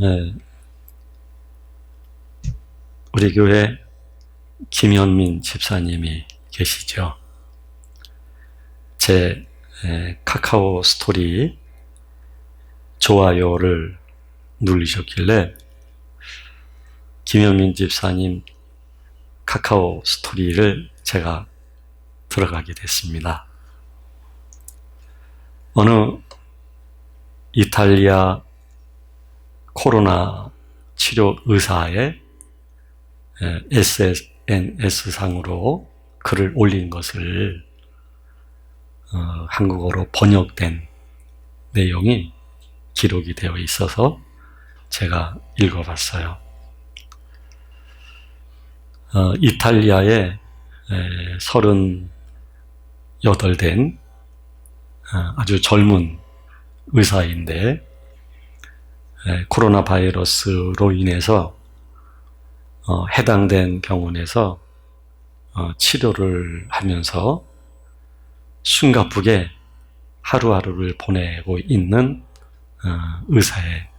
예, 우리 교회 김현민 집사님이 계시죠. 제 카카오 스토리 좋아요를 누르셨길래 김현민 집사님 카카오 스토리를 제가 들어가게 됐습니다. 어느 이탈리아 코로나 치료 의사의 SNS상으로 글을 올린 것을 한국어로 번역된 내용이 기록이 되어 있어서 제가 읽어봤어요. 이탈리아의 38된 아주 젊은 의사인데 코로나 바이러스로 인해서 해당된 병원에서 치료를 하면서 숨가쁘게 하루하루를 보내고 있는 의사의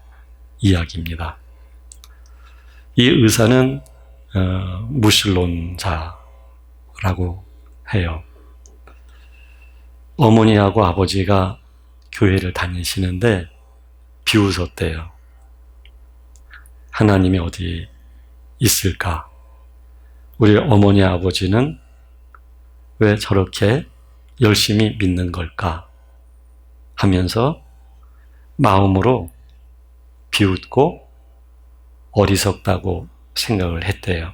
이야기입니다. 이 의사는 무신론자라고 해요. 어머니하고 아버지가 교회를 다니시는데 비웃었대요. 하나님이 어디 있을까? 우리 어머니 아버지는 왜 저렇게 열심히 믿는 걸까? 하면서 마음으로 비웃고 어리석다고 생각을 했대요.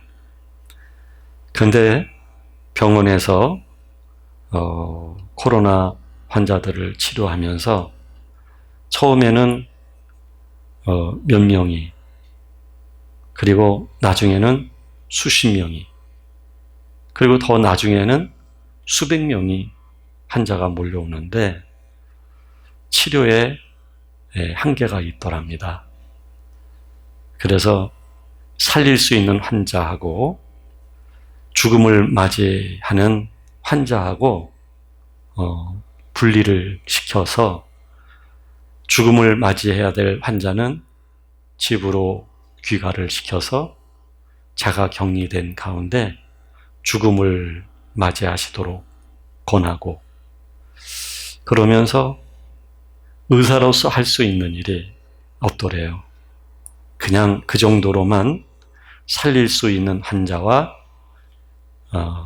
그런데 병원에서 코로나 환자들을 치료하면서 처음에는 몇 명이, 그리고 나중에는 수십 명이, 그리고 더 나중에는 수백 명이 환자가 몰려오는데 치료에 한계가 있더랍니다. 그래서 살릴 수 있는 환자하고 죽음을 맞이하는 환자하고 분리를 시켜서 죽음을 맞이해야 될 환자는 집으로 귀가를 시켜서 자가 격리된 가운데 죽음을 맞이하시도록 권하고, 그러면서 의사로서 할 수 있는 일이 없더래요. 그냥 그 정도로만 살릴 수 있는 환자와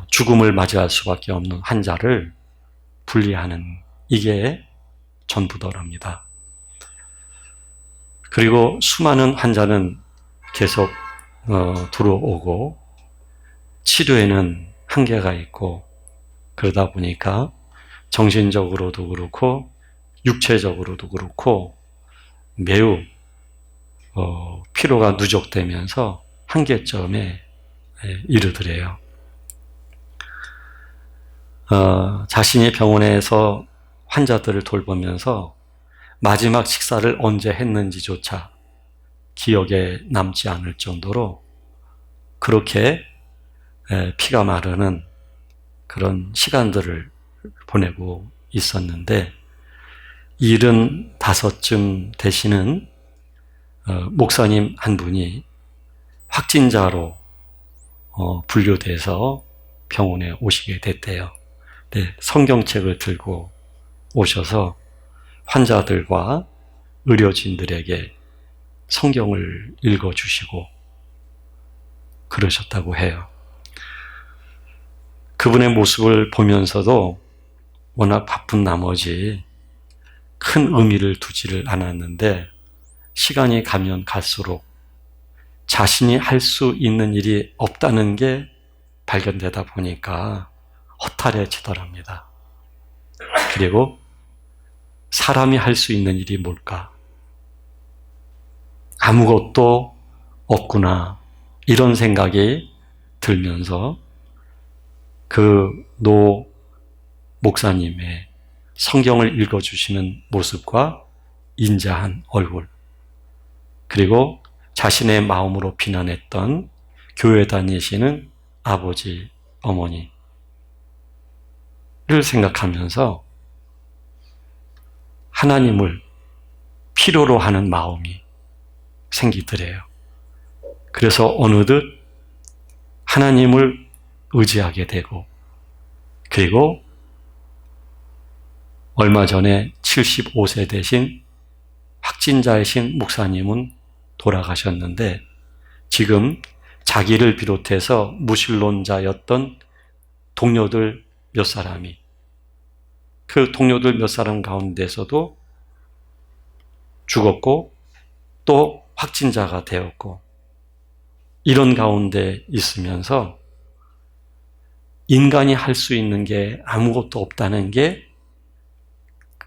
죽음을 맞이할 수밖에 없는 환자를 분리하는, 이게 전부더랍니다. 그리고 수많은 환자는 계속 들어오고 치료에는 한계가 있고, 그러다 보니까 정신적으로도 그렇고 육체적으로도 그렇고 매우 피로가 누적되면서 한계점에 이르더래요. 자신이 병원에서 환자들을 돌보면서 마지막 식사를 언제 했는지조차 기억에 남지 않을 정도로 그렇게 피가 마르는 그런 시간들을 보내고 있었는데, 75쯤 되시는 목사님 한 분이 확진자로 분류돼서 병원에 오시게 됐대요. 네, 성경책을 들고 오셔서 환자들과 의료진들에게 성경을 읽어주시고 그러셨다고 해요. 그분의 모습을 보면서도 워낙 바쁜 나머지 큰 의미를 두지를 않았는데, 시간이 가면 갈수록 자신이 할 수 있는 일이 없다는 게 발견되다 보니까 허탈해지더랍니다. 그리고 사람이 할 수 있는 일이 뭘까? 아무것도 없구나, 이런 생각이 들면서 그 노 목사님의 성경을 읽어주시는 모습과 인자한 얼굴, 그리고 자신의 마음으로 비난했던 교회 다니시는 아버지, 어머니를 생각하면서 하나님을 필요로 하는 마음이 생기더래요. 그래서 어느덧 하나님을 의지하게 되고, 그리고 얼마 전에 75세 되신 확진자이신 목사님은 돌아가셨는데, 지금 자기를 비롯해서 무신론자였던 동료들 몇 사람이, 그 동료들 몇 사람 가운데서도 죽었고 또 확진자가 되었고, 이런 가운데 있으면서 인간이 할 수 있는 게 아무것도 없다는 게,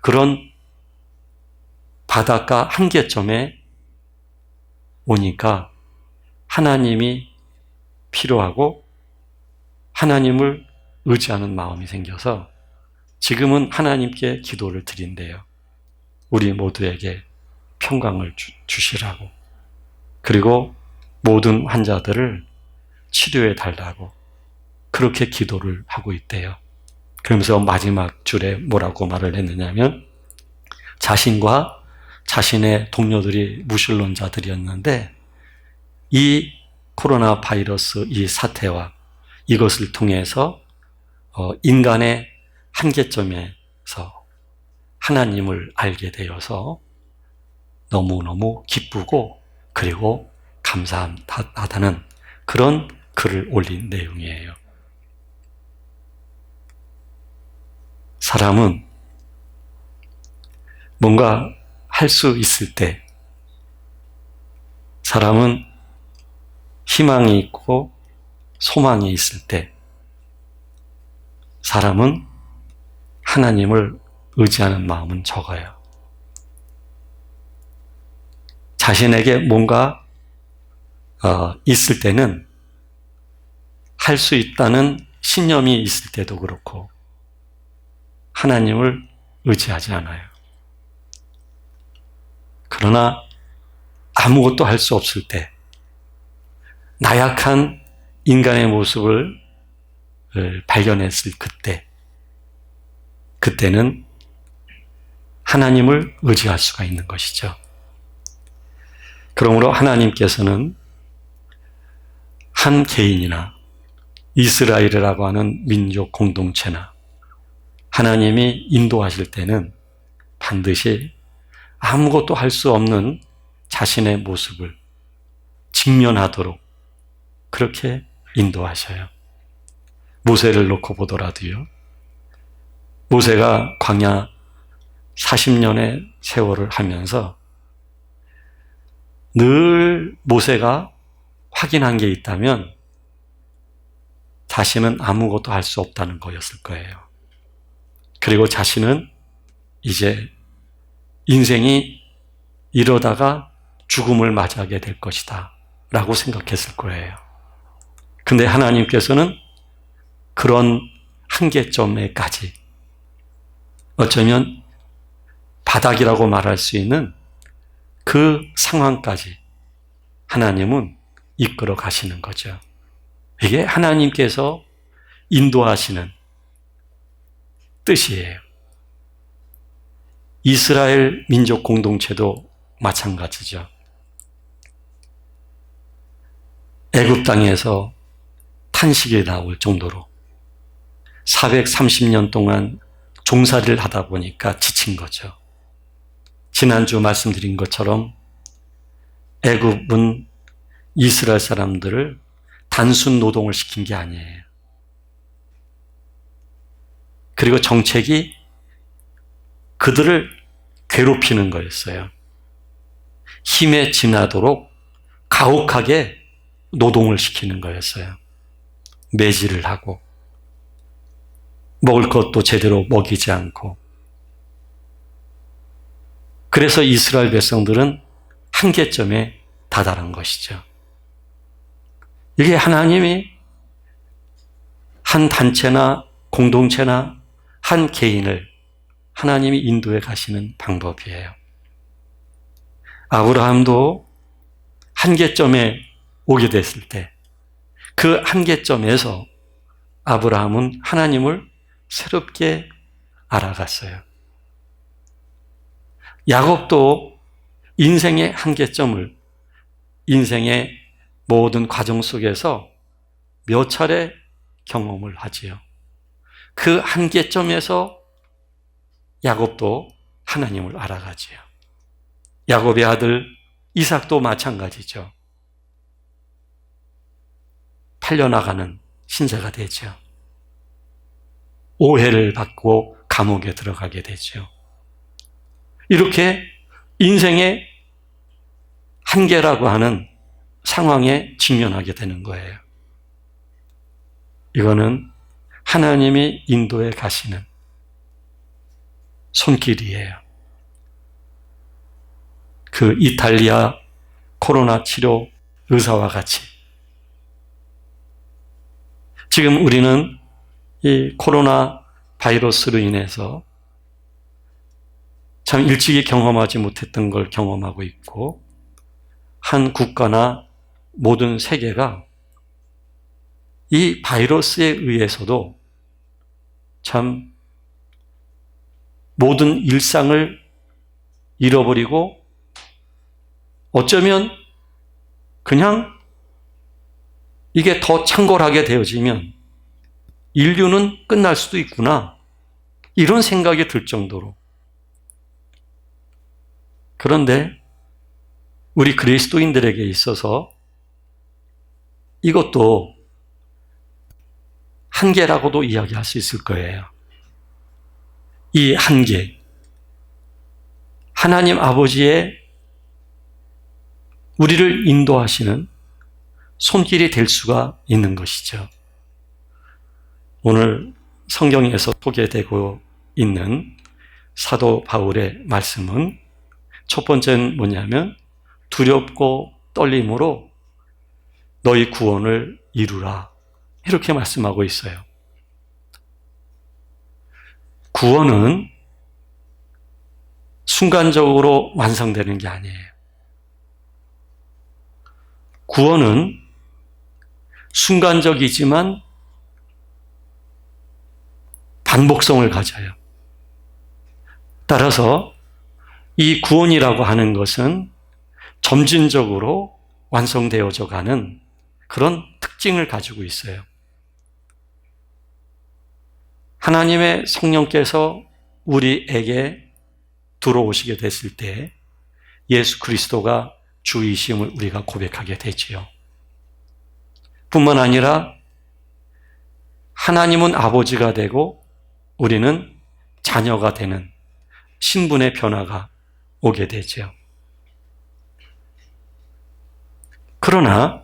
그런 바닷가 한계점에 오니까 하나님이 필요하고 하나님을 의지하는 마음이 생겨서 지금은 하나님께 기도를 드린대요. 우리 모두에게 평강을 주시라고, 그리고 모든 환자들을 치료해 달라고 그렇게 기도를 하고 있대요. 그러면서 마지막 줄에 뭐라고 말을 했느냐면, 자신과 자신의 동료들이 무신론자들이었는데 이 코로나 바이러스 이 사태와 이것을 통해서 인간의 한계점에서 하나님을 알게 되어서 너무너무 기쁘고 그리고 감사하다는 그런 글을 올린 내용이에요. 사람은 뭔가 할 수 있을 때, 사람은 희망이 있고 소망이 있을 때, 사람은 하나님을 의지하는 마음은 적어요. 자신에게 뭔가 있을 때는, 할 수 있다는 신념이 있을 때도 그렇고 하나님을 의지하지 않아요. 그러나 아무것도 할 수 없을 때, 나약한 인간의 모습을 발견했을 그때는 하나님을 의지할 수가 있는 것이죠. 그러므로 하나님께서는 한 개인이나 이스라엘이라고 하는 민족 공동체나 하나님이 인도하실 때는 반드시 아무것도 할 수 없는 자신의 모습을 직면하도록 그렇게 인도하셔요. 모세를 놓고 보더라도요, 모세가 광야 40년의 세월을 하면서 늘 모세가 확인한 게 있다면 자신은 아무것도 할 수 없다는 거였을 거예요. 그리고 자신은 이제 인생이 이러다가 죽음을 맞이하게 될 것이다 라고 생각했을 거예요. 근데 하나님께서는 그런 한계점에까지, 어쩌면 바닥이라고 말할 수 있는 그 상황까지 하나님은 이끌어 가시는 거죠. 이게 하나님께서 인도하시는 뜻이에요. 이스라엘 민족 공동체도 마찬가지죠. 애굽 땅에서 탄식이 나올 정도로 430년 동안 종살이를 하다 보니까 지친 거죠. 지난주 말씀드린 것처럼 애굽은 이스라엘 사람들을 단순 노동을 시킨 게 아니에요. 그리고 정책이 그들을 괴롭히는 거였어요. 힘에 지나도록 가혹하게 노동을 시키는 거였어요. 매질을 하고 먹을 것도 제대로 먹이지 않고. 그래서 이스라엘 백성들은 한계점에 다다른 것이죠. 이게 하나님이 한 단체나 공동체나 한 개인을 하나님이 인도해 가시는 방법이에요. 아브라함도 한계점에 오게 됐을 때 그 한계점에서 아브라함은 하나님을 새롭게 알아갔어요. 야곱도 인생의 한계점을 인생의 모든 과정 속에서 몇 차례 경험을 하지요. 그 한계점에서 야곱도 하나님을 알아가지요. 야곱의 아들 이삭도 마찬가지죠. 팔려나가는 신세가 되죠. 오해를 받고 감옥에 들어가게 되죠. 이렇게 인생의 한계라고 하는 상황에 직면하게 되는 거예요. 이거는 하나님이 인도해 가시는 손길이에요. 그 이탈리아 코로나 치료 의사와 같이 지금 우리는 이 코로나 바이러스로 인해서 참 일찍이 경험하지 못했던 걸 경험하고 있고, 한 국가나 모든 세계가 이 바이러스에 의해서도 참 모든 일상을 잃어버리고 어쩌면 그냥 이게 더 창궐하게 되어지면 인류는 끝날 수도 있구나, 이런 생각이 들 정도로. 그런데 우리 그리스도인들에게 있어서 이것도 한계라고도 이야기할 수 있을 거예요. 이 한계, 하나님 아버지의 우리를 인도하시는 손길이 될 수가 있는 것이죠. 오늘 성경에서 소개되고 있는 사도 바울의 말씀은 첫 번째는 뭐냐면 두렵고 떨림으로 너희 구원을 이루라, 이렇게 말씀하고 있어요. 구원은 순간적으로 완성되는 게 아니에요. 구원은 순간적이지만 반복성을 가져요. 따라서 이 구원이라고 하는 것은 점진적으로 완성되어져 가는 그런 특징을 가지고 있어요. 하나님의 성령께서 우리에게 들어오시게 됐을 때 예수 그리스도가 주이심을 우리가 고백하게 되지요. 뿐만 아니라 하나님은 아버지가 되고 우리는 자녀가 되는 신분의 변화가 오게 되죠. 그러나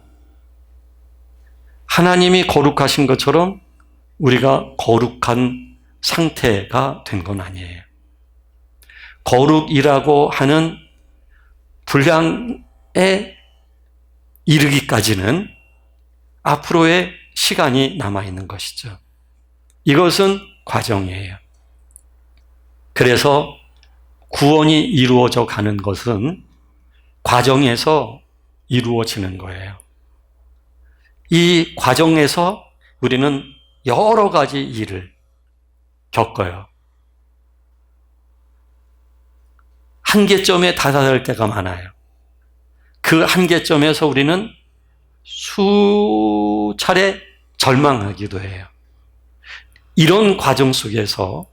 하나님이 거룩하신 것처럼 우리가 거룩한 상태가 된 건 아니에요. 거룩이라고 하는 분량에 이르기까지는 앞으로의 시간이 남아있는 것이죠. 이것은 과정이에요. 그래서 구원이 이루어져 가는 것은 과정에서 이루어지는 거예요. 이 과정에서 우리는 여러 가지 일을 겪어요. 한계점에 다다를 때가 많아요. 그 한계점에서 우리는 수차례 절망하기도 해요. 이런 과정 속에서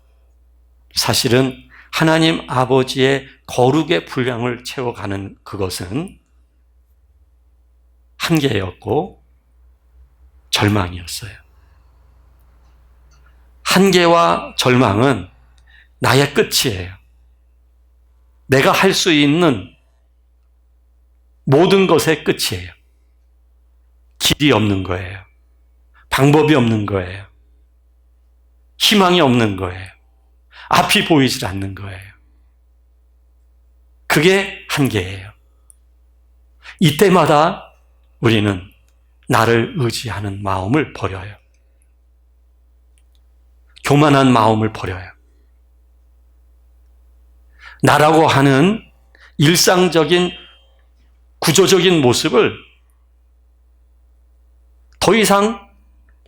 사실은 하나님 아버지의 거룩의 분량을 채워가는 그것은 한계였고 절망이었어요. 한계와 절망은 나의 끝이에요. 내가 할 수 있는 모든 것의 끝이에요. 길이 없는 거예요. 방법이 없는 거예요. 희망이 없는 거예요. 앞이 보이질 않는 거예요. 그게 한계예요. 이때마다 우리는 나를 의지하는 마음을 버려요. 교만한 마음을 버려요. 나라고 하는 일상적인 구조적인 모습을 더 이상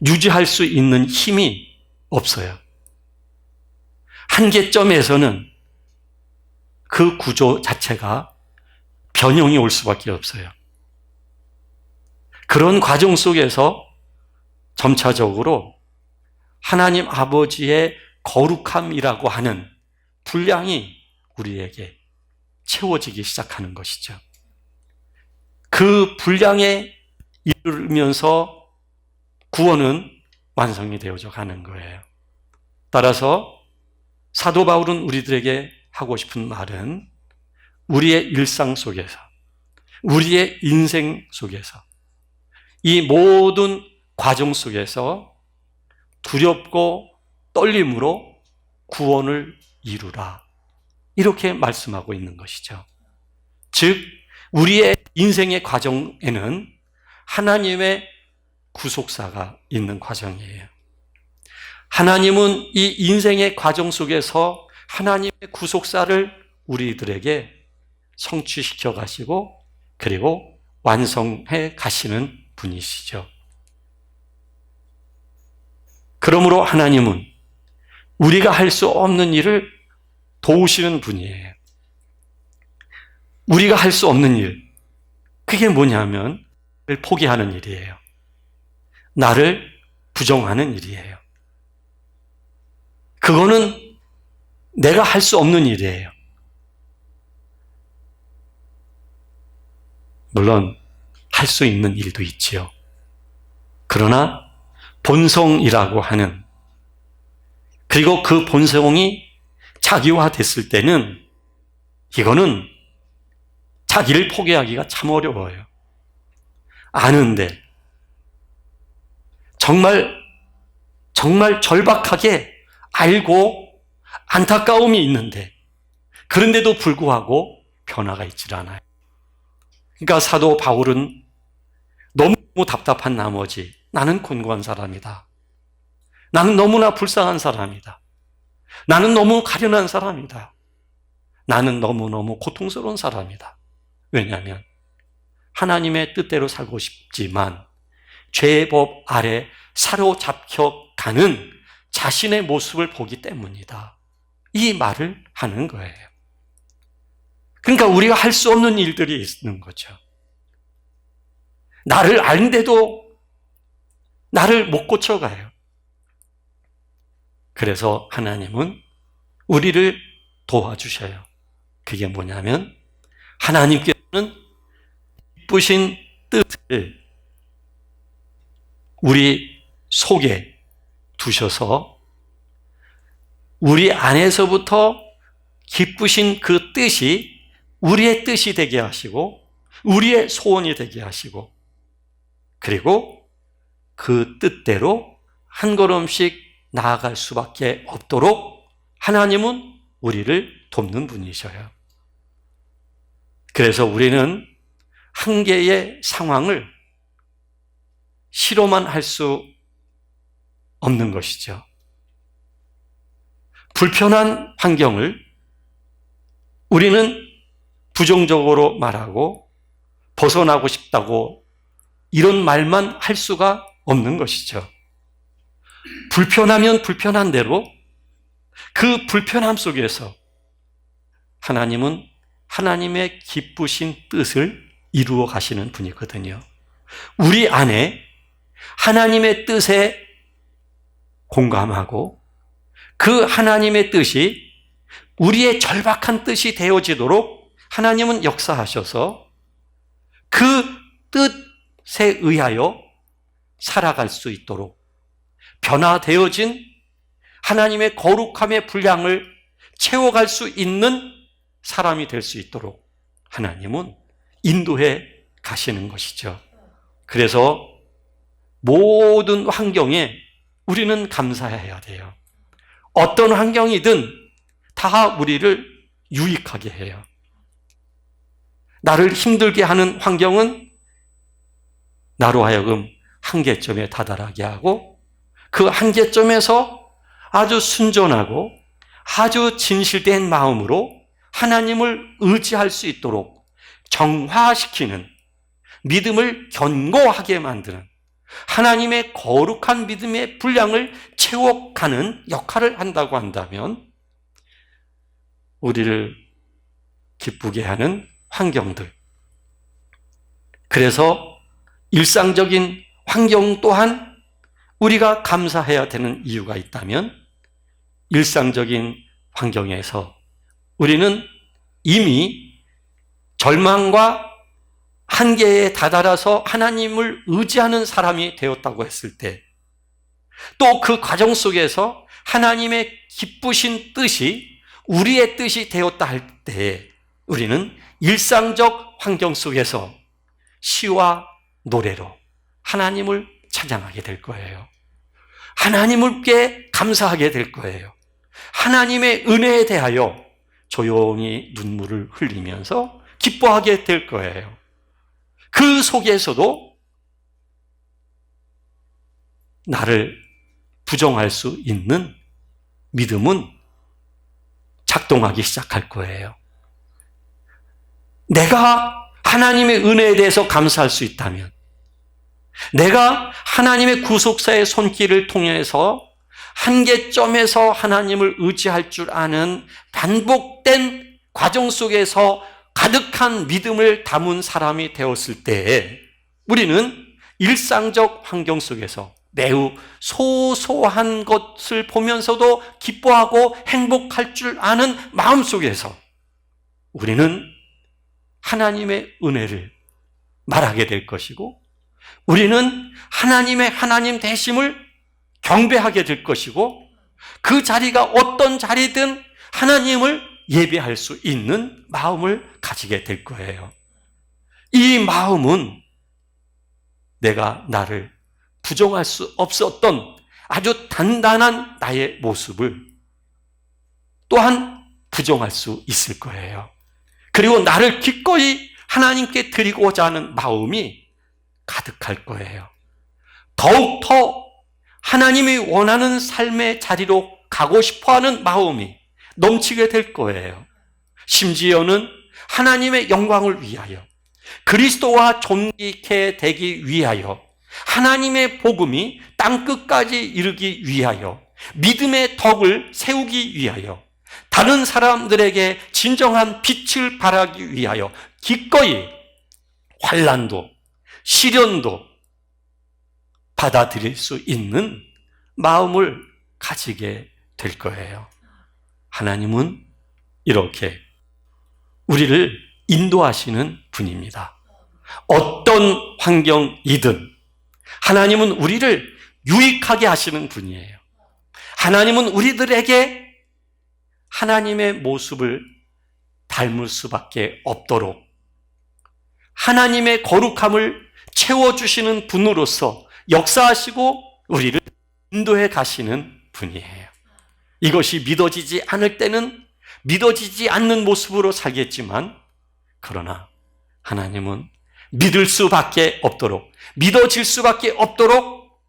유지할 수 있는 힘이 없어요. 한계점에서는 그 구조 자체가 변형이 올 수밖에 없어요. 그런 과정 속에서 점차적으로 하나님 아버지의 거룩함이라고 하는 분량이 우리에게 채워지기 시작하는 것이죠. 그 분량에 이르면서 구원은 완성이 되어져 가는 거예요. 따라서 사도 바울은 우리들에게 하고 싶은 말은 우리의 일상 속에서, 우리의 인생 속에서, 이 모든 과정 속에서 두렵고 떨림으로 구원을 이루라, 이렇게 말씀하고 있는 것이죠. 즉 우리의 인생의 과정에는 하나님의 구속사가 있는 과정이에요. 하나님은 이 인생의 과정 속에서 하나님의 구속사를 우리들에게 성취시켜 가시고 그리고 완성해 가시는 분이시죠. 그러므로 하나님은 우리가 할 수 없는 일을 도우시는 분이에요. 우리가 할 수 없는 일, 그게 뭐냐면 나를 포기하는 일이에요. 나를 부정하는 일이에요. 그거는 내가 할 수 없는 일이에요. 물론 할 수 있는 일도 있지요. 그러나 본성이라고 하는, 그리고 그 본성이 자기화됐을 때는 이거는 자기를 포기하기가 참 어려워요. 아는데 정말 절박하게 알고 안타까움이 있는데 그런데도 불구하고 변화가 있질 않아요. 그러니까 사도 바울은 너무 답답한 나머지 나는 곤고한 사람이다. 나는 너무나 불쌍한 사람이다. 나는 너무 가련한 사람이다. 나는 너무너무 고통스러운 사람이다. 왜냐하면 하나님의 뜻대로 살고 싶지만 죄의 법 아래 사로잡혀 가는 자신의 모습을 보기 때문이다. 이 말을 하는 거예요. 그러니까 우리가 할 수 없는 일들이 있는 거죠. 나를 아는데도 나를 못 고쳐가요. 그래서 하나님은 우리를 도와주셔요. 그게 뭐냐면 하나님께서는 기쁘신 뜻을 우리 속에 두셔서 우리 안에서부터 기쁘신 그 뜻이 우리의 뜻이 되게 하시고 우리의 소원이 되게 하시고 그리고 그 뜻대로 한 걸음씩 나아갈 수밖에 없도록 하나님은 우리를 돕는 분이셔요. 그래서 우리는 한 개의 상황을 싫어만 할 수 없는 것이죠. 불편한 환경을 우리는 부정적으로 말하고 벗어나고 싶다고 이런 말만 할 수가 없는 것이죠. 불편하면 불편한 대로 그 불편함 속에서 하나님은 하나님의 기쁘신 뜻을 이루어 가시는 분이거든요. 우리 안에 하나님의 뜻에 공감하고 그 하나님의 뜻이 우리의 절박한 뜻이 되어지도록 하나님은 역사하셔서 그 뜻에 의하여 살아갈 수 있도록 변화되어진 하나님의 거룩함의 분량을 채워갈 수 있는 사람이 될 수 있도록 하나님은 인도해 가시는 것이죠. 그래서 모든 환경에 우리는 감사해야 돼요. 어떤 환경이든 다 우리를 유익하게 해요. 나를 힘들게 하는 환경은 나로 하여금 한계점에 다다르게 하고 그 한계점에서 아주 순전하고 아주 진실된 마음으로 하나님을 의지할 수 있도록 정화시키는, 믿음을 견고하게 만드는 하나님의 거룩한 믿음의 분량을 채워가는 역할을 한다고 한다면 우리를 기쁘게 하는 환경들, 그래서 일상적인 환경 또한 우리가 감사해야 되는 이유가 있다면, 일상적인 환경에서 우리는 이미 절망과 한계에 다다라서 하나님을 의지하는 사람이 되었다고 했을 때, 또 그 과정 속에서 하나님의 기쁘신 뜻이 우리의 뜻이 되었다 할 때, 우리는 일상적 환경 속에서 시와 노래로 하나님을 찬양하게 될 거예요. 하나님께 감사하게 될 거예요. 하나님의 은혜에 대하여 조용히 눈물을 흘리면서 기뻐하게 될 거예요. 그 속에서도 나를 부정할 수 있는 믿음은 작동하기 시작할 거예요. 내가 하나님의 은혜에 대해서 감사할 수 있다면, 내가 하나님의 구속사의 손길을 통해서 한계점에서 하나님을 의지할 줄 아는 반복된 과정 속에서 가득한 믿음을 담은 사람이 되었을 때에, 우리는 일상적 환경 속에서 매우 소소한 것을 보면서도 기뻐하고 행복할 줄 아는 마음 속에서 우리는 하나님의 은혜를 말하게 될 것이고, 우리는 하나님의 하나님 되심을 경배하게 될 것이고, 그 자리가 어떤 자리든 하나님을 예배할 수 있는 마음을 가지게 될 거예요. 이 마음은 내가 나를 부정할 수 없었던 아주 단단한 나의 모습을 또한 부정할 수 있을 거예요. 그리고 나를 기꺼이 하나님께 드리고자 하는 마음이 가득할 거예요. 더욱더 하나님이 원하는 삶의 자리로 가고 싶어하는 마음이 넘치게 될 거예요. 심지어는 하나님의 영광을 위하여, 그리스도와 존귀케 되기 위하여, 하나님의 복음이 땅끝까지 이르기 위하여, 믿음의 덕을 세우기 위하여, 다른 사람들에게 진정한 빛을 발하기 위하여 기꺼이 환난도 시련도 받아들일 수 있는 마음을 가지게 될 거예요. 하나님은 이렇게 우리를 인도하시는 분입니다. 어떤 환경이든 하나님은 우리를 유익하게 하시는 분이에요. 하나님은 우리들에게 하나님의 모습을 닮을 수밖에 없도록 하나님의 거룩함을 채워주시는 분으로서 역사하시고 우리를 인도해 가시는 분이에요. 이것이 믿어지지 않을 때는 믿어지지 않는 모습으로 살겠지만, 그러나 하나님은 믿을 수밖에 없도록, 믿어질 수밖에 없도록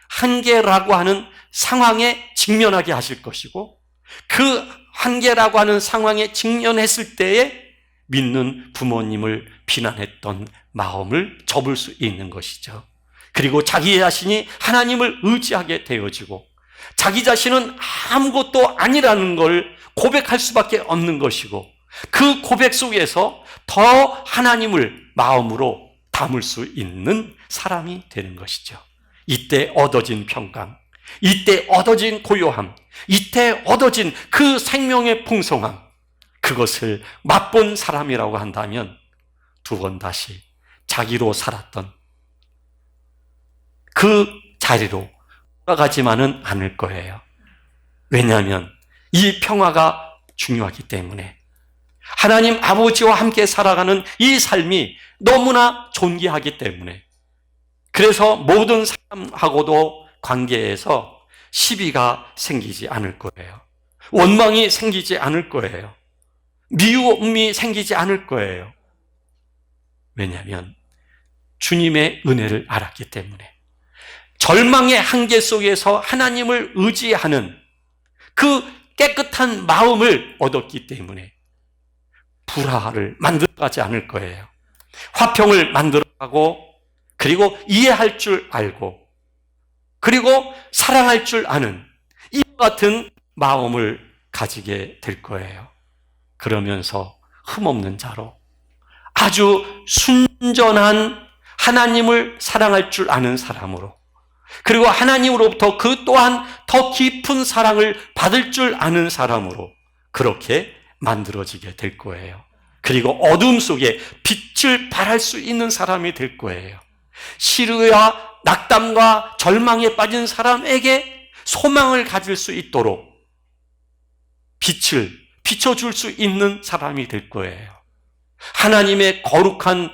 한계라고 하는 상황에 직면하게 하실 것이고, 그 한계라고 하는 상황에 직면했을 때에 믿는 부모님을 비난했던 마음을 접을 수 있는 것이죠. 그리고 자기 자신이 하나님을 의지하게 되어지고, 자기 자신은 아무것도 아니라는 걸 고백할 수밖에 없는 것이고, 그 고백 속에서 더 하나님을 마음으로 담을 수 있는 사람이 되는 것이죠. 이때 얻어진 평강, 이때 얻어진 고요함, 이때 얻어진 그 생명의 풍성함, 그것을 맛본 사람이라고 한다면 두 번 다시 자기로 살았던 그 자리로 돌아가지만은 않을 거예요. 왜냐하면 이 평화가 중요하기 때문에, 하나님 아버지와 함께 살아가는 이 삶이 너무나 존귀하기 때문에, 그래서 모든 사람하고도 관계에서 시비가 생기지 않을 거예요. 원망이 생기지 않을 거예요. 미움이 생기지 않을 거예요. 왜냐하면 주님의 은혜를 알았기 때문에, 절망의 한계 속에서 하나님을 의지하는 그 깨끗한 마음을 얻었기 때문에 불화를 만들어가지 않을 거예요. 화평을 만들어가고, 그리고 이해할 줄 알고, 그리고 사랑할 줄 아는 이와 같은 마음을 가지게 될 거예요. 그러면서 흠없는 자로 아주 순전한 하나님을 사랑할 줄 아는 사람으로, 그리고 하나님으로부터 그 또한 더 깊은 사랑을 받을 줄 아는 사람으로 그렇게 만들어지게 될 거예요. 그리고 어둠 속에 빛을 발할 수 있는 사람이 될 거예요. 시루와 낙담과 절망에 빠진 사람에게 소망을 가질 수 있도록 빛을 비춰줄 수 있는 사람이 될 거예요. 하나님의 거룩한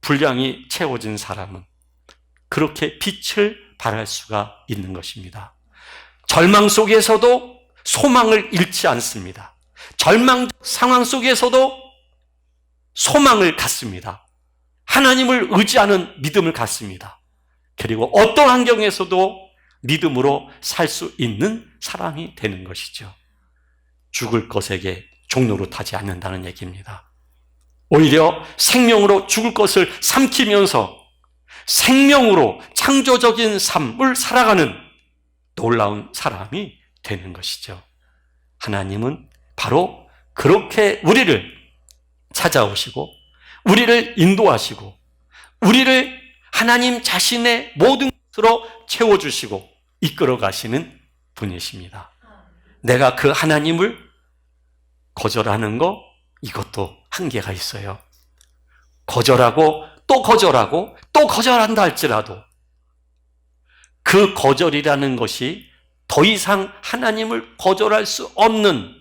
분량이 채워진 사람은 그렇게 빛을 발할 수가 있는 것입니다. 절망 속에서도 소망을 잃지 않습니다. 절망적 상황 속에서도 소망을 갖습니다. 하나님을 의지하는 믿음을 갖습니다. 그리고 어떤 환경에서도 믿음으로 살 수 있는 사람이 되는 것이죠. 죽을 것에게 종로로 타지 않는다는 얘기입니다. 오히려 생명으로 죽을 것을 삼키면서 생명으로 창조적인 삶을 살아가는 놀라운 사람이 되는 것이죠. 하나님은 바로 그렇게 우리를 찾아오시고 우리를 인도하시고 우리를 하나님 자신의 모든 것으로 채워주시고 이끌어 가시는 분이십니다. 내가 그 하나님을 거절하는 거, 이것도 한계가 있어요. 거절하고 또 거절하고 또 거절한다 할지라도 그 거절이라는 것이 더 이상 하나님을 거절할 수 없는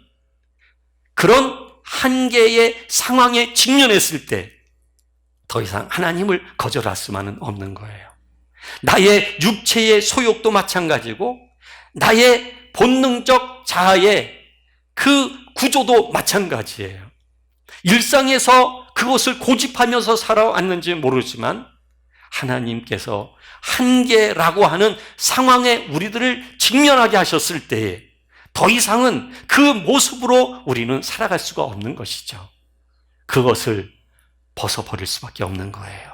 그런 한계의 상황에 직면했을 때 더 이상 하나님을 거절할 수만은 없는 거예요. 나의 육체의 소욕도 마찬가지고 나의 본능적 자아의 그 구조도 마찬가지예요. 일상에서 그것을 고집하면서 살아왔는지 모르지만 하나님께서 한계라고 하는 상황에 우리들을 직면하게 하셨을 때에 더 이상은 그 모습으로 우리는 살아갈 수가 없는 것이죠. 그것을 벗어버릴 수밖에 없는 거예요.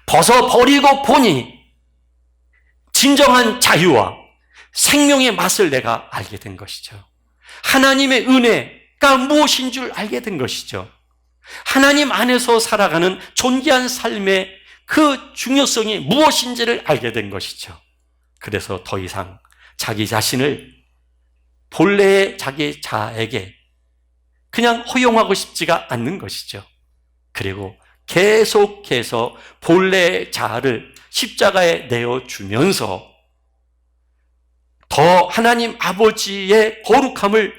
벗어버리고 보니 진정한 자유와 생명의 맛을 내가 알게 된 것이죠. 하나님의 은혜가 무엇인 줄 알게 된 것이죠. 하나님 안에서 살아가는 존귀한 삶의 그 중요성이 무엇인지를 알게 된 것이죠. 그래서 더 이상 자기 자신을 본래의 자기 자아에게 그냥 허용하고 싶지가 않는 것이죠. 그리고 계속해서 본래의 자아를 십자가에 내어주면서 더 하나님 아버지의 거룩함을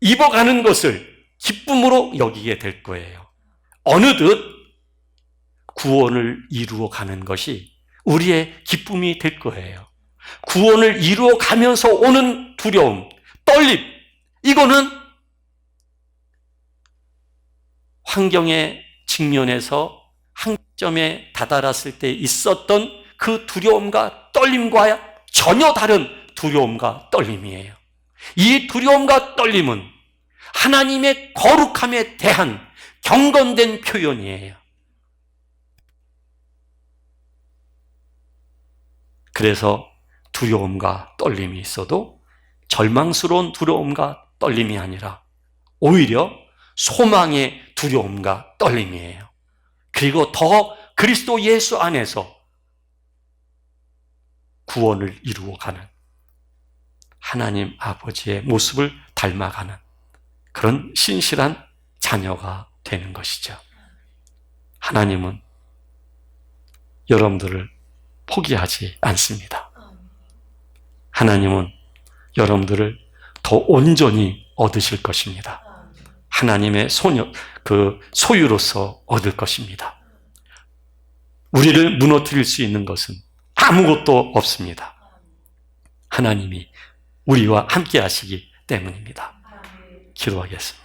입어가는 것을 기쁨으로 여기게 될 거예요. 어느덧 구원을 이루어 가는 것이 우리의 기쁨이 될 거예요. 구원을 이루어 가면서 오는 두려움, 떨림, 이거는 환경의 직면에서 한점에 다다랐을 때 있었던 그 두려움과 떨림과 전혀 다른 두려움과 떨림이에요. 이 두려움과 떨림은 하나님의 거룩함에 대한 경건된 표현이에요. 그래서 두려움과 떨림이 있어도 절망스러운 두려움과 떨림이 아니라 오히려 소망의 두려움과 떨림이에요. 그리고 더 그리스도 예수 안에서 구원을 이루어가는 하나님 아버지의 모습을 닮아가는 그런 신실한 자녀가 되는 것이죠. 하나님은 여러분들을 포기하지 않습니다. 하나님은 여러분들을 더 온전히 얻으실 것입니다. 하나님의 소유로서 얻을 것입니다. 우리를 무너뜨릴 수 있는 것은 아무것도 없습니다. 하나님이 우리와 함께 하시기 때문입니다. 기도하겠습니다.